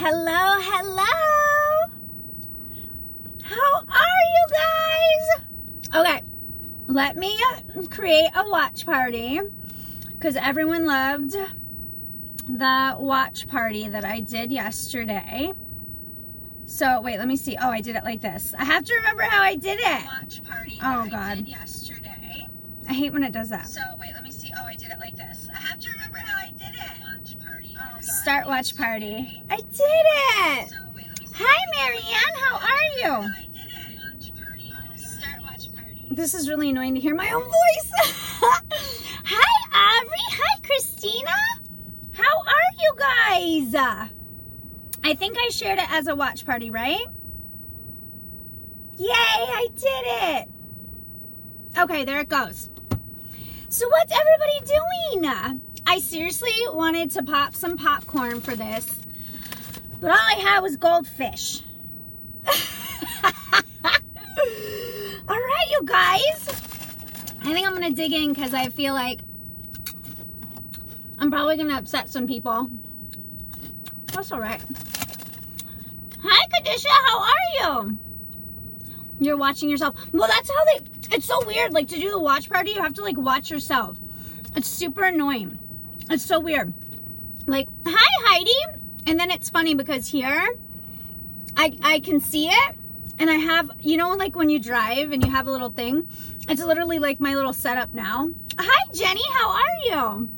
Hello, hello. How are you guys? Okay, let me create a watch party because everyone loved the watch party that I did yesterday. So wait, let me see. Oh, I did it like this. I have to remember how I did it. Watch party Oh that God. I did yesterday. I hate when it does that. So wait, let me see. Oh, I did it like this. I have to remember how I did it. Watch party. Oh God. Start watch party. I did it. So wait, let me see. Hi, Marianne. How are you? I did it. Watch party. Oh, start watch party. This is really annoying to hear my own voice. Hi, Aubrey. Hi, Christina. How are you guys? I think I shared it as a watch party, right? Yay, I did it. Okay, there it goes. So what's everybody doing? I seriously wanted to pop some popcorn for this, but all I had was goldfish. All right, you guys. I think I'm going to dig in because I feel like I'm probably going to upset some people. That's all right. Hi, Kadisha. How are you? You're watching yourself. Well, that's how it's so weird. Like, to do the watch party, you have to, like, watch yourself. It's super annoying. It's so weird. Like, hi, Heidi. And then it's funny because here, I can see it. And I have, you know, like when you drive and you have a little thing. It's literally like my little setup now. Hi, Jenny. How are you?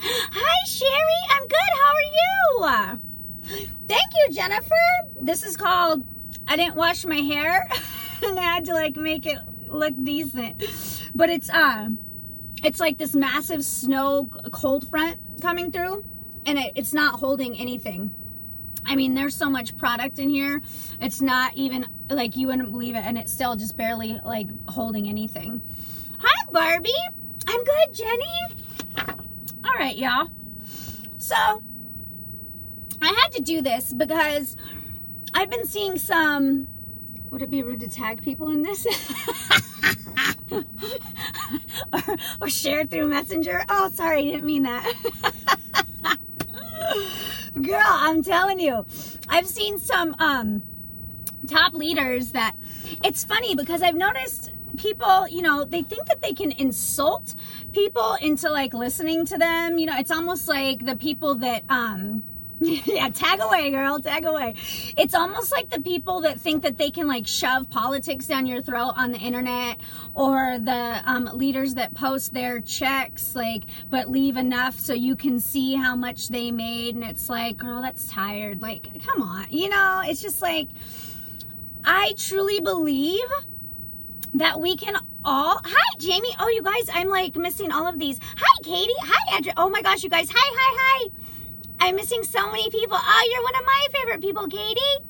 Hi, Sherry. I'm good. How are you? Thank you, Jennifer. This is called I didn't wash my hair. And I had to like make it look decent. But it's like this massive snow cold front coming through, and it's not holding anything. I mean, there's so much product in here. It's not even like you wouldn't believe it, and it's still just barely like holding anything. Hi, Barbie. I'm good, Jenny. All right, y'all. So I had to do this because I've been seeing some. Would it be rude to tag people in this? or share through Messenger? Oh, sorry, I didn't mean that. Girl, I'm telling you, I've seen some top leaders that it's funny because I've noticed people, you know, they think that they can insult people into like listening to them. You know, it's almost like the people that yeah, tag away, girl, tag away. It's almost like the people that think that they can like shove politics down your throat on the internet, or the leaders that post their checks, like, but leave enough so you can see how much they made. And it's like, girl, that's tired. Like, come on. You know, it's just like, I truly believe that we can all, hi, Jamie. Oh, you guys, I'm like missing all of these. Hi, Katie. Hi, Andrew. Oh my gosh, you guys. Hi. I'm missing so many people. Oh, you're one of my favorite people, Katie.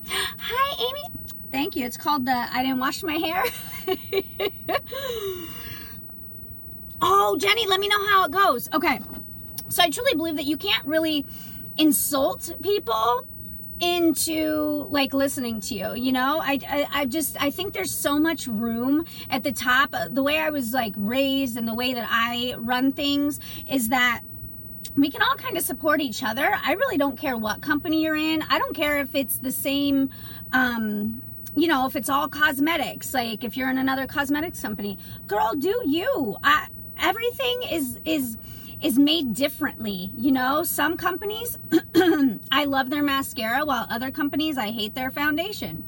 Hi, Amy. Thank you. It's called the I didn't wash my hair. Oh, Jenny, let me know how it goes. Okay. So I truly believe that you can't really insult people into like listening to you, you know. I think there's so much room at the top. The way I was like raised and the way that I run things is that we can all kind of support each other. I really don't care what company you're in. I don't care if it's the same, you know, if it's all cosmetics. Like if you're in another cosmetics company, girl, do you. Everything is made differently, you know. Some companies, I love their mascara, while other companies, I hate their foundation.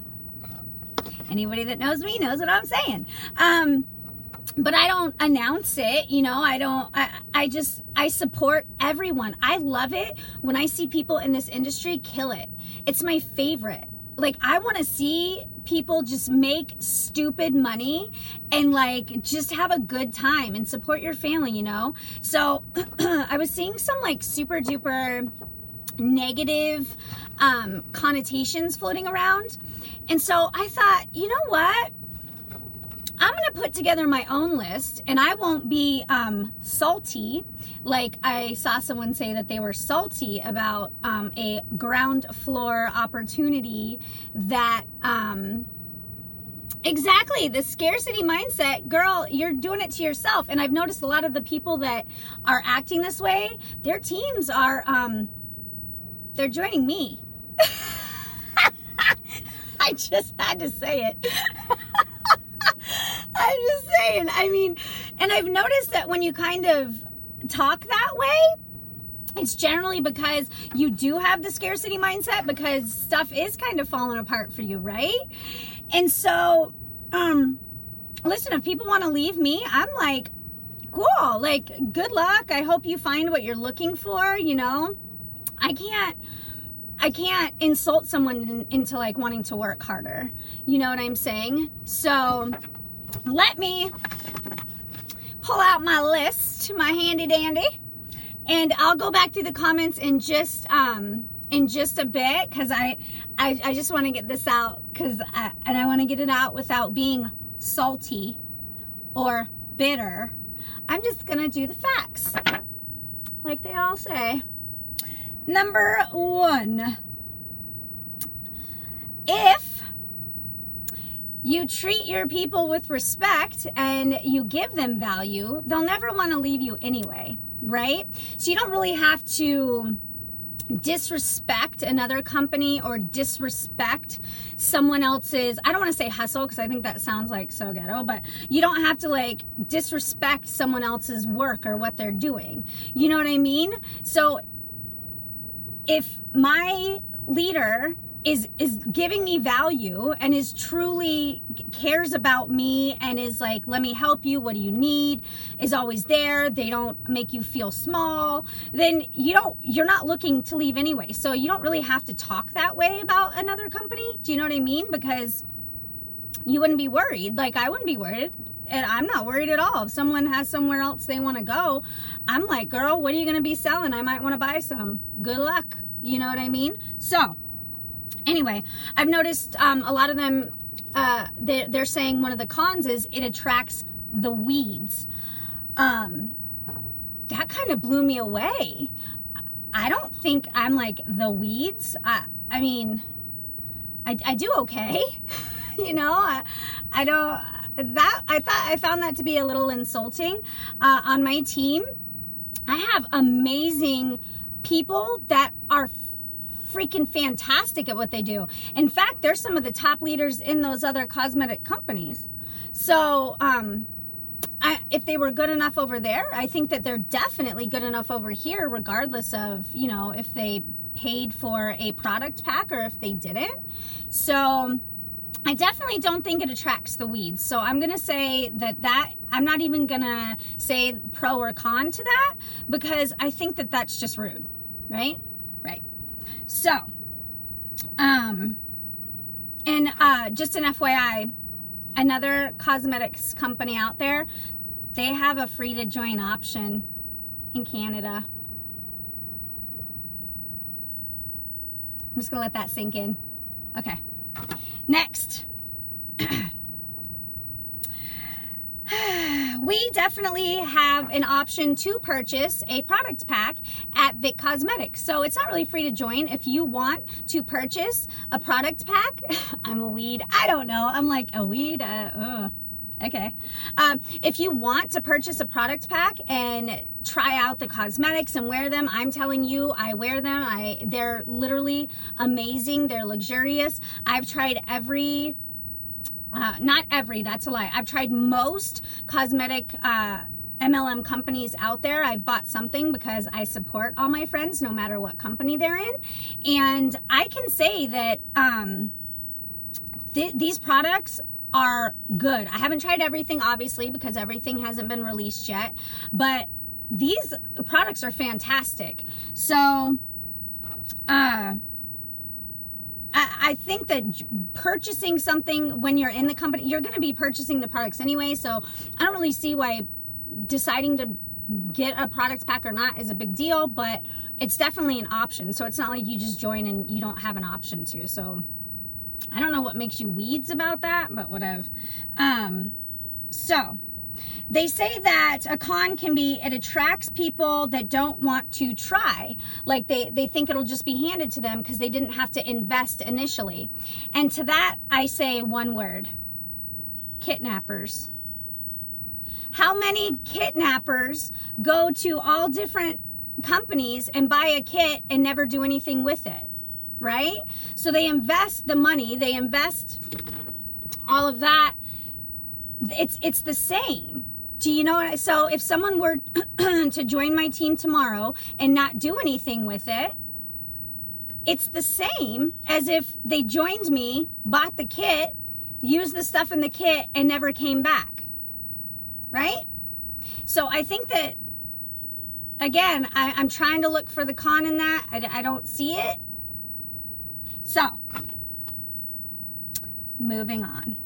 Anybody that knows me knows what I'm saying. But I don't announce it, you know. I support everyone. I love it when I see people in this industry kill it. It's my favorite. Like, I want to see people just make stupid money and like just have a good time and support your family, you know. So I was seeing some like super duper negative connotations floating around. And so I thought, you know what? I'm going to put together my own list, and I won't be salty. Like I saw someone say that they were salty about a ground floor opportunity that, exactly, the scarcity mindset. Girl, you're doing it to yourself. And I've noticed a lot of the people that are acting this way, their teams are they're joining me. I just had to say it. I'm just saying. I mean, and I've noticed that when you kind of talk that way, it's generally because you do have the scarcity mindset, because stuff is kind of falling apart for you, right? And so, listen, if people want to leave me, I'm like, cool, like, good luck. I hope you find what you're looking for, you know? I can't insult someone into like wanting to work harder. You know what I'm saying? So let me pull out my list, my handy dandy, and I'll go back through the comments in just a bit, because I just want to get this out, and I want to get it out without being salty or bitter. I'm just gonna do the facts like they all say. Number 1, if you treat your people with respect and you give them value, they'll never want to leave you anyway, right? So you don't really have to disrespect another company or disrespect someone else's, I don't want to say hustle, because I think that sounds like so ghetto, but you don't have to like disrespect someone else's work or what they're doing. You know what I mean? So if my leader is giving me value and is truly cares about me and is like, let me help you, what do you need, is always there, they don't make you feel small, then you're not looking to leave anyway. So you don't really have to talk that way about another company. Do you know what I mean? Because you wouldn't be worried. Like, I wouldn't be worried. And I'm not worried at all. If someone has somewhere else they want to go, I'm like, girl, what are you going to be selling? I might want to buy some. Good luck. You know what I mean? So anyway, I've noticed a lot of them, they're saying one of the cons is it attracts the weeds. That kind of blew me away. I don't think I'm like the weeds. I mean, I do okay. You know, I found that to be a little insulting. On my team, I have amazing people that are freaking fantastic at what they do. In fact, they're some of the top leaders in those other cosmetic companies. So, if they were good enough over there, I think that they're definitely good enough over here, regardless of, you know, if they paid for a product pack or if they didn't. So I definitely don't think it attracts the weeds. So I'm going to say that I'm not even going to say pro or con to that, because I think that that's just rude, right? Right. So, just an FYI, another cosmetics company out there, they have a free to join option in Canada. I'm just going to let that sink in. Okay. Next. We definitely have an option to purchase a product pack at VIC Cosmetics. So it's not really free to join. If you want to purchase a product pack, I'm a weed. I don't know. I'm like a weed. Okay. If you want to purchase a product pack and try out the cosmetics and wear them, I'm telling you, I wear them. They're literally amazing. They're luxurious. I've tried not every, that's a lie. I've tried most cosmetic MLM companies out there. I've bought something because I support all my friends, no matter what company they're in. And I can say that these products are good. I haven't tried everything, obviously, because everything hasn't been released yet, but these products are fantastic. So I think that purchasing something when you're in the company, you're going to be purchasing the products anyway, so I don't really see why deciding to get a product pack or not is a big deal, but it's definitely an option. So it's not like you just join and you don't have an option to. So I don't know what makes you weeds about that, but whatever. So they say that a con can be it attracts people that don't want to try. Like they think it'll just be handed to them because they didn't have to invest initially. And to that, I say one word: kidnappers. How many kidnappers go to all different companies and buy a kit and never do anything with it, right? So they invest the money, they invest all of that. It's the same. Do you know what? So if someone were to join my team tomorrow and not do anything with it, it's the same as if they joined me, bought the kit, used the stuff in the kit, and never came back, right? So I think that, again, I'm trying to look for the con in that. I don't see it. So, moving on.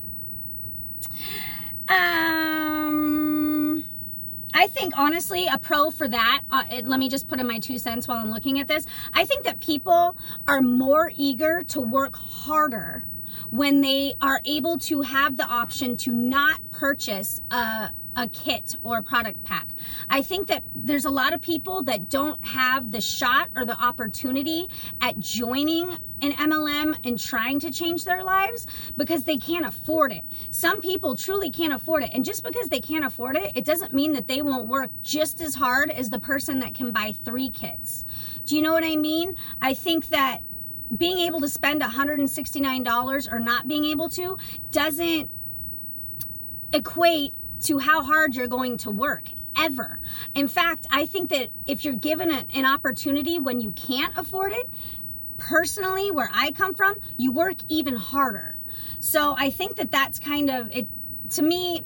I think, honestly, a pro for that, let me just put in my 2 cents while I'm looking at this. I think that people are more eager to work harder when they are able to have the option to not purchase a kit or a product pack. I think that there's a lot of people that don't have the shot or the opportunity at joining an MLM and trying to change their lives because they can't afford it. Some people truly can't afford it. And just because they can't afford it, it doesn't mean that they won't work just as hard as the person that can buy 3 kits. Do you know what I mean? I think that being able to spend $169 or not being able to doesn't equate to how hard you're going to work, ever. In fact, I think that if you're given an opportunity when you can't afford it, personally, where I come from, you work even harder. So I think that that's kind of it. To me,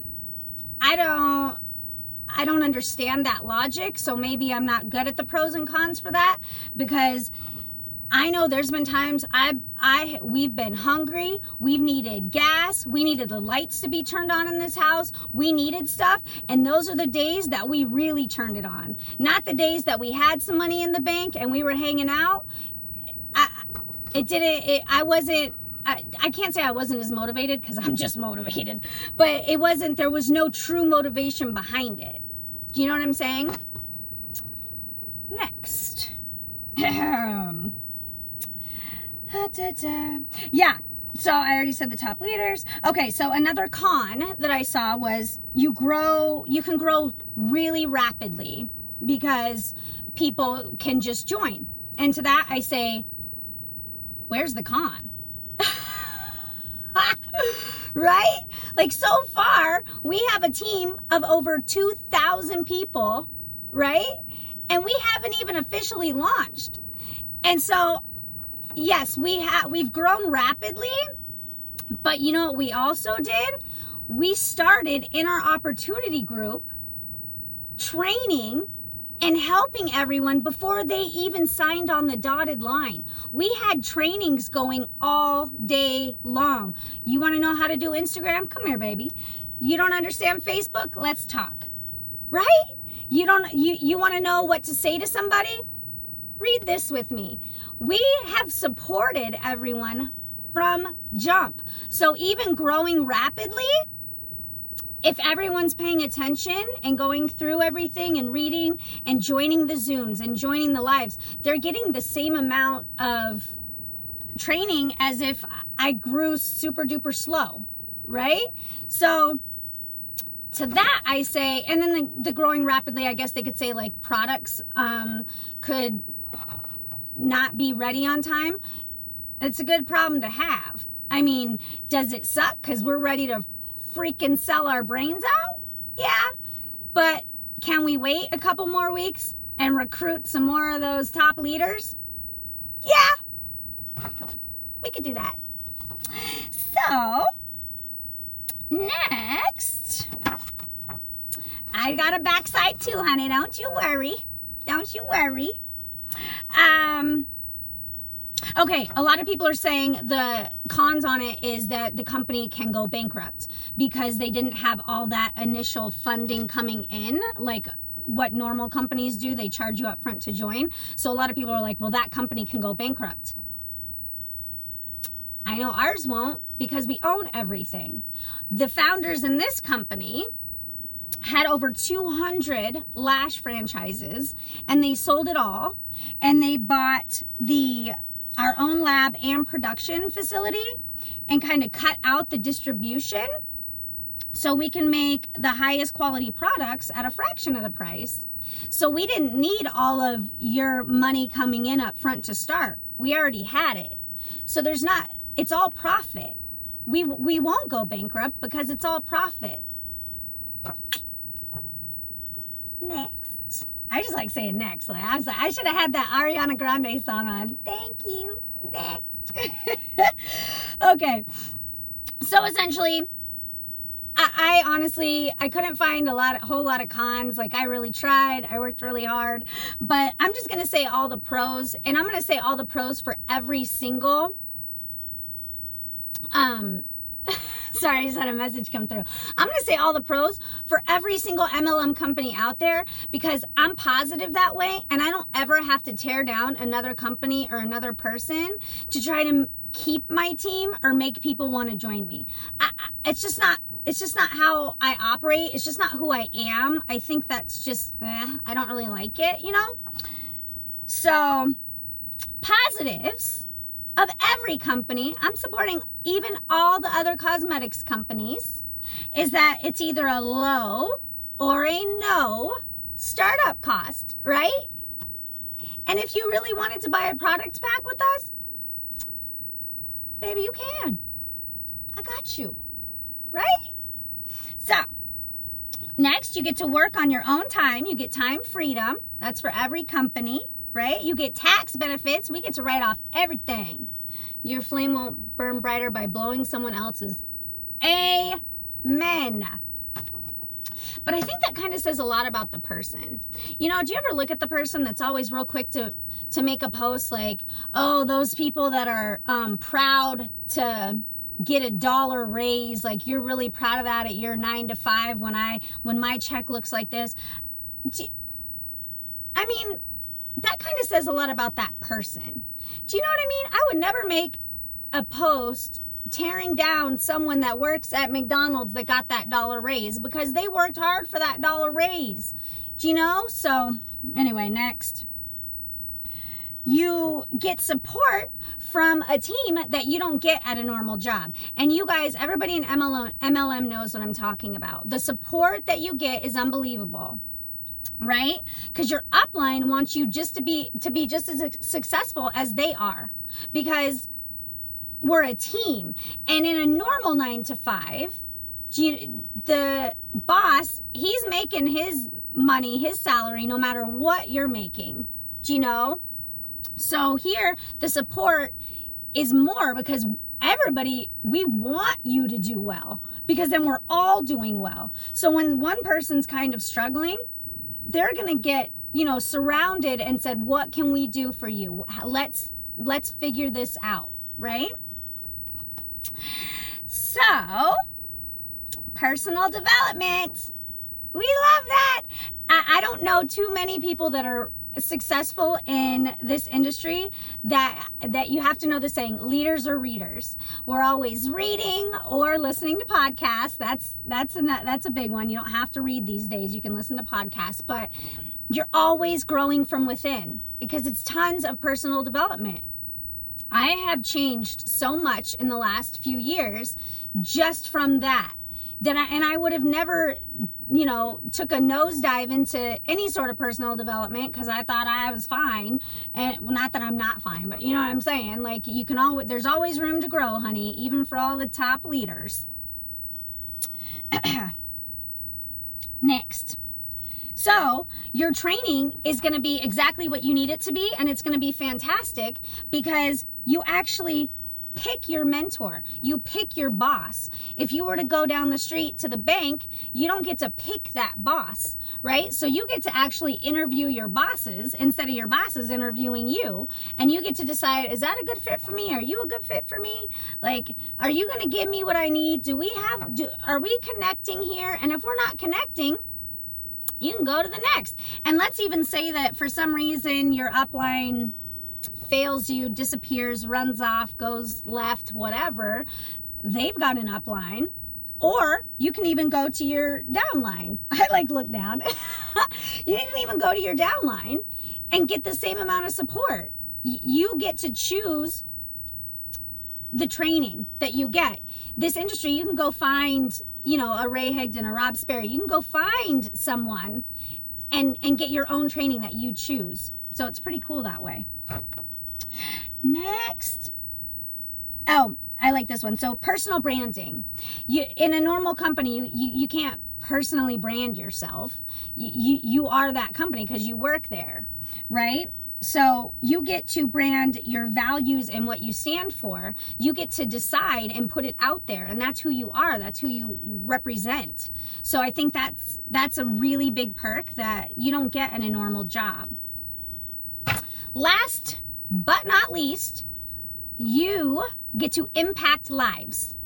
I don't understand that logic. So maybe I'm not good at the pros and cons for that, because I know there's been times we've been hungry, we've needed gas, we needed the lights to be turned on in this house, we needed stuff, and those are the days that we really turned it on. Not the days that we had some money in the bank and we were hanging out. I can't say I wasn't as motivated, because I'm just motivated, but there was no true motivation behind it. Do you know what I'm saying? Next. Yeah, so I already said the top leaders. Okay, so another con that I saw was you can grow really rapidly because people can just join. And to that I say, where's the con? Right? Like, so far, we have a team of over 2,000 people, right? And we haven't even officially launched. And so, yes, we've grown rapidly, but you know what we also did? We started in our opportunity group training and helping everyone before they even signed on the dotted line. We had trainings going all day long. You want to know how to do Instagram? Come here, baby. You don't understand Facebook? Let's talk. Right? You want to know what to say to somebody? Read this with me. We have supported everyone from jump. So even growing rapidly, if everyone's paying attention and going through everything and reading and joining the Zooms and joining the lives, they're getting the same amount of training as if I grew super duper slow, right? So to that I say, and then the growing rapidly, I guess they could say, like, products could not be ready on time. It's a good problem to have. I mean, does it suck because we're ready to freaking sell our brains out? Yeah, but can we wait a couple more weeks and recruit some more of those top leaders? Yeah, we could do that. So next, I got a backside too, honey. Don't you worry. Don't you worry. Okay, a lot of people are saying the cons on it is that the company can go bankrupt because they didn't have all that initial funding coming in, like what normal companies do. They charge you up front to join. So a lot of people are like, well, that company can go bankrupt. I know ours won't, because we own everything. The founders in this company had over 200 lash franchises, and they sold it all, and they bought our own lab and production facility and kind of cut out the distribution so we can make the highest quality products at a fraction of the price. So we didn't need all of your money coming in up front to start. We already had it. So it's all profit. We won't go bankrupt because it's all profit. Next. I just like saying next. Like, I should have had that Ariana Grande song on. Thank you. Next. Okay. So essentially, I honestly, I couldn't find a whole lot of cons. Like, I really tried. I worked really hard. But I'm just going to say all the pros. And I'm going to say all the pros for every single... sorry, I just had a message come through. I'm going to say all the pros for every single MLM company out there because I'm positive that way. And I don't ever have to tear down another company or another person to try to keep my team or make people want to join me. It's just not how I operate. It's just not who I am. I think that's just, I don't really like it, you know? So, positives of every company, I'm supporting even all the other cosmetics companies, is that it's either a low or a no startup cost, right? And if you really wanted to buy a product pack with us, baby, you can. I got you, right? So, next, you get to work on your own time. You get time freedom. That's for every company, right? You get tax benefits. We get to write off everything. Your flame won't burn brighter by blowing someone else's. Amen. But I think that kind of says a lot about the person. You know, do you ever look at the person that's always real quick to make a post like, oh, those people that are proud to get $1 raise, like you're really proud of that at your 9 to 5 when my check looks like this. I mean, that kind of says a lot about that person. Do you know what I mean? I would never make a post tearing down someone that works at McDonald's that got that $1 raise because they worked hard for that $1 raise. Do you know? So anyway, next. You get support from a team that you don't get at a normal job. And you guys, everybody in MLM knows what I'm talking about. The support that you get is unbelievable. Right? Because your upline wants you just to be just as successful as they are, because we're a team. And in a normal 9 to 5, the boss, he's making his money, his salary, no matter what you're making. Do you know? So here, the support is more because everybody, we want you to do well, because then we're all doing well. So when one person's kind of struggling, they're going to get, you know, surrounded and said, what can we do for you? Let's figure this out, right? So, personal development. We love that. I don't know too many people that are successful in this industry that you have to know the saying, leaders or readers. We're always reading or listening to podcasts. That's a big one. You don't have to read these days. You can listen to podcasts, but you're always growing from within because it's tons of personal development. I have changed so much in the last few years just from that. And I would have never, you know, took a nosedive into any sort of personal development because I thought I was fine. And well, not that I'm not fine, but you know what I'm saying? Like, you can always, there's always room to grow, honey, even for all the top leaders. Next. So your training is going to be exactly what you need it to be, and it's going to be fantastic because you actually pick your mentor. You pick your boss. If you were to go down the street to the bank, you don't get to pick that boss, right? So you get to actually interview your bosses instead of your bosses interviewing you. And you get to decide, is that a good fit for me? Are you a good fit for me? Like, are you going to give me what I need? Are we connecting here? And if we're not connecting, you can go to the next. And let's even say that for some reason your upline fails you, disappears, runs off, goes left, whatever. They've got an upline. Or you can even go to your downline. I like look down. You can even go to your downline and get the same amount of support. You get to choose the training that you get. This industry, you can go find, you know, a Ray Higdon, a Rob Sperry. You can go find someone and get your own training that you choose. So it's pretty cool that way. Next. Oh, I like this one. So personal branding. In a normal company, you can't personally brand yourself. You are that company because you work there, right? So you get to brand your values and what you stand for. You get to decide and put it out there, and that's who you are. That's who you represent. So I think that's a really big perk that you don't get in a normal job. Last but not least, you get to impact lives.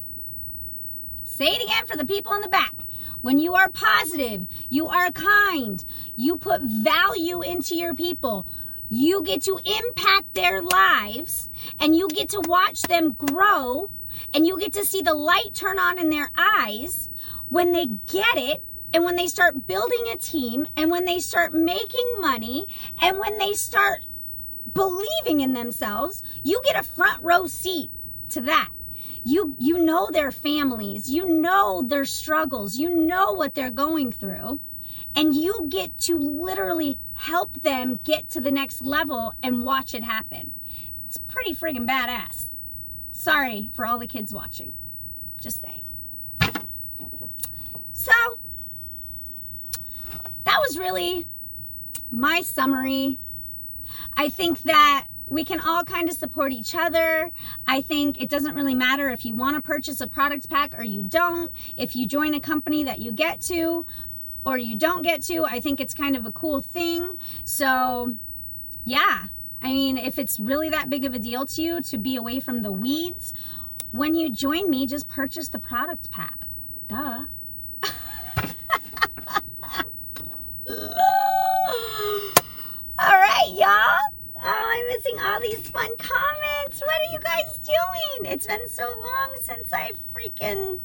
Say it again for the people in the back. When you are positive, you are kind, you put value into your people, you get to impact their lives, and you get to watch them grow, and you get to see the light turn on in their eyes when they get it, and when they start building a team, and when they start making money, and when they start believing in themselves. You get a front row seat to that. You know their families, you know their struggles, you know what they're going through, and you get to literally help them get to the next level and watch it happen. It's pretty friggin' badass. Sorry for all the kids watching. Just saying. So, that was really my summary. I think that we can all kind of support each other. I think it doesn't really matter if you want to purchase a product pack or you don't. If you join a company that you get to or you don't get to, I think it's kind of a cool thing. So, yeah. I mean, if it's really that big of a deal to you to be away from the weeds, when you join me, just purchase the product pack. Duh. All right, y'all. Oh, I'm missing all these fun comments. What are you guys doing? It's been so long since I freaking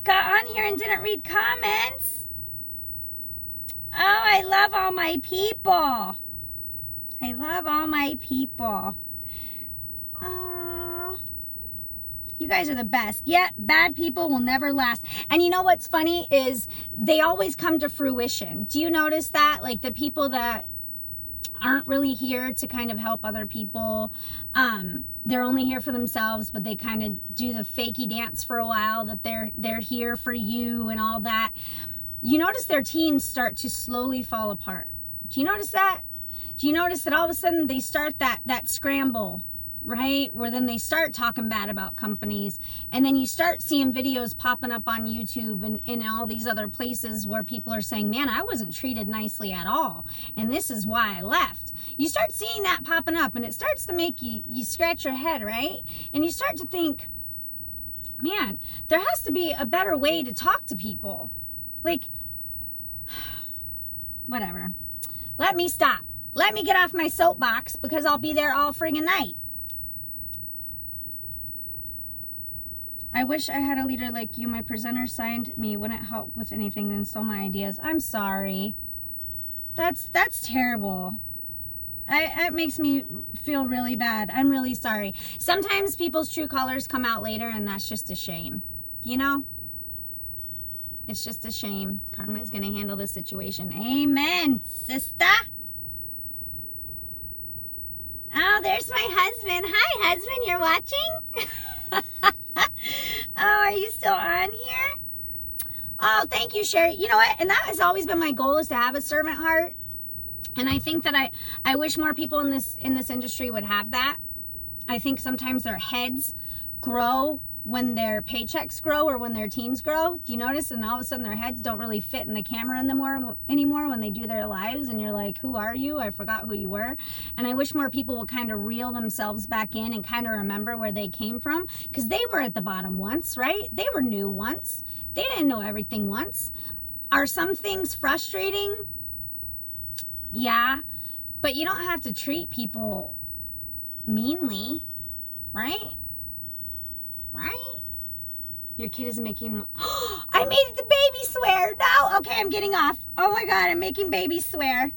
got on here and didn't read comments. Oh, I love all my people. I love all my people. You guys are the best. Yeah, bad people will never last. And you know what's funny is they always come to fruition. Do you notice that? Like the people that aren't really here to kind of help other people, they're only here for themselves, but they kind of do the fakey dance for a while that they're here for you and all that. You notice their teams start to slowly fall apart. Do you notice that? Do you notice that all of a sudden they start that scramble, right? Where then they start talking bad about companies, and then you start seeing videos popping up on YouTube and all these other places where people are saying, man, I wasn't treated nicely at all, and this is why I left. You start seeing that popping up, and it starts to make you scratch your head, right? And you start to think, man, there has to be a better way to talk to people. Like, whatever. Let me stop. Let me get off my soapbox because I'll be there all friggin' night. I wish I had a leader like you. My presenter signed me, wouldn't help with anything, then stole my ideas. I'm sorry. That's terrible. It makes me feel really bad. I'm really sorry. Sometimes people's true colors come out later, and that's just a shame. You know? It's just a shame. Karma is going to handle this situation. Amen, sister. Oh, there's my husband. Hi, husband. You're watching? Oh, are you still on here? Oh, thank you, Sherry. You know what? And that has always been my goal, is to have a servant heart. And I think that I wish more people in this industry would have that. I think sometimes their heads grow when their paychecks grow or when their teams grow. Do you notice? And all of a sudden their heads don't really fit in the camera anymore when they do their lives, and you're like, who are you? I forgot who you were. And I wish more people would kind of reel themselves back in and kind of remember where they came from, because they were at the bottom once, right? They were new once. They didn't know everything once. Are some things frustrating? Yeah, but you don't have to treat people meanly, right? Right? Your kid is making... I made the baby swear. No. Okay, I'm getting off. Oh my God, I'm making baby swear.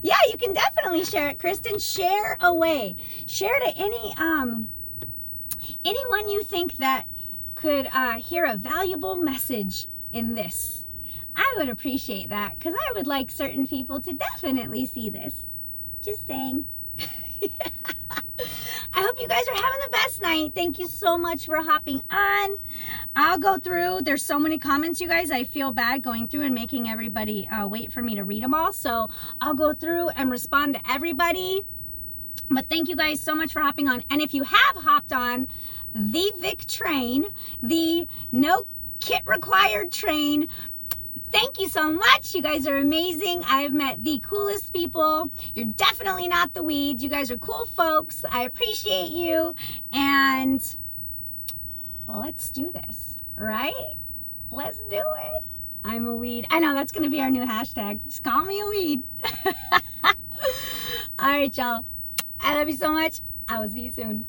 Yeah, you can definitely share it, Kristen. Share away. Share to anyone you think that could hear a valuable message in this. I would appreciate that because I would like certain people to definitely see this. Just saying. I hope you guys are having the best night. Thank you so much for hopping on. I'll go through. There's so many comments, you guys. I feel bad going through and making everybody wait for me to read them all. So I'll go through and respond to everybody. But thank you guys so much for hopping on. And if you have hopped on the VIC train, the no kit required train, thank you so much. You guys are amazing. I have met the coolest people. You're definitely not the weeds. You guys are cool folks. I appreciate you. And let's do this, right? Let's do it. I'm a weed. I know that's going to be our new hashtag. Just call me a weed. All right, y'all. I love you so much. I will see you soon.